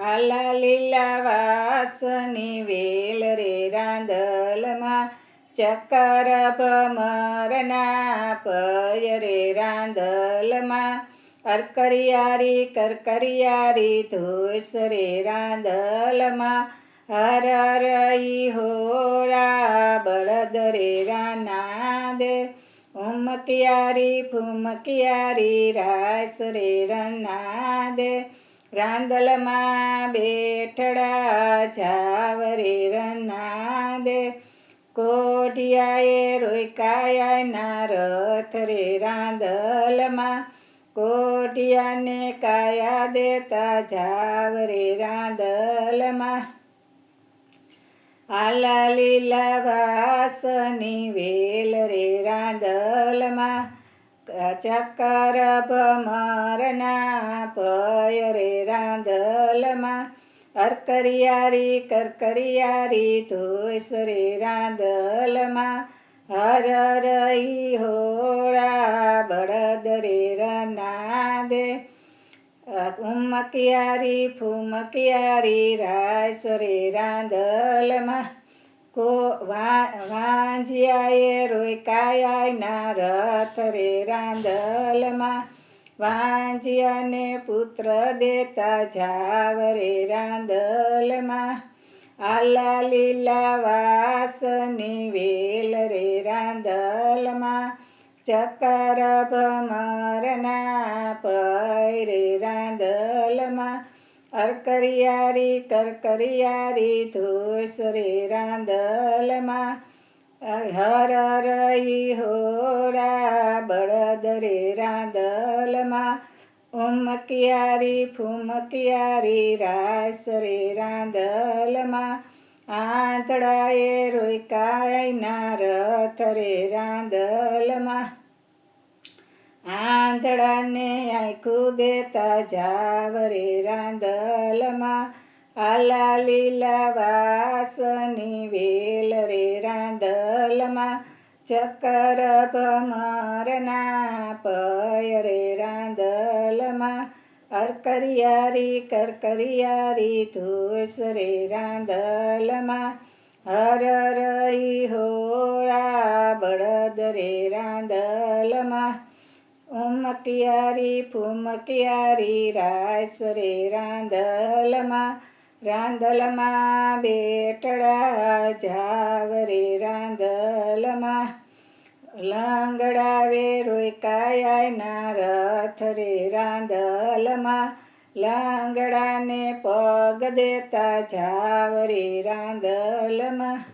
આલા લીલા વાસની વેલ રે રાંદલમાં ચક્કર ભમરના પય રે રાંદલમાં કરકરિયારી ધોઈસ રે રાંદલમાં હરરઈ હોળા બળદ રે રાનાદે ફૂમકિયારી રાસ રે રનાદે રાંદલમાં બેઠડા જાવરે રનાદે કોઢિયાએ રોયકાયા ના રથ રે રાંદલમાં કોઢિયાને કાયા દેતા જાવરે રાંદલમાં આલા લીલા વાસની વેલ રે રાંદલમાં ચક્કર ભમરના પય રે રાંદલમાં કરકરિયારી ધોઈસ રે રાંદલમાં હરરઈ હોળા બળદ રે રનાદે ફૂમકિયારી રાસ રે રાંદલમાં વાંજિયાએ રોયકાયા ના રથ રે રાંદલમાં વાંજિયાને પુત્ર દેતા જાવ રે રાંદલમાં આલા લીલા વાસની વેલ રે રાંદલમાં ચક્કર ભમરના પય રે રાંદલમાં કરકરિયારી ધોઈસ રે રાંદલમાં હરરઈ હોળા બળદ રે રાંદલમાં ફૂમકિયારી રાસ રે રાંદલમાં આંધળાએ રોયકાય ના રથ રે રાંદલમાં આંધળાને આંખું દેતા જાવ રે રાંદલમાં આલા લીલા વાસની વેલ રે રાંદલમાં ચક્કર ભમરના પય રે રાંદલમાં કરકરિયારી ધોઈસ રે રાંદલમાં હરરઈ હોળા બળદ રે રાંદલમાં ફૂમકિયારી રાસ રે રાંદલમાં બેઠડા જાવ રે રાંદલમાં લંગડાવે રોયકાયા ના રથ રે રાંદલમાં લંગડાને પગ દેતા જાવ રે રાંદલમાં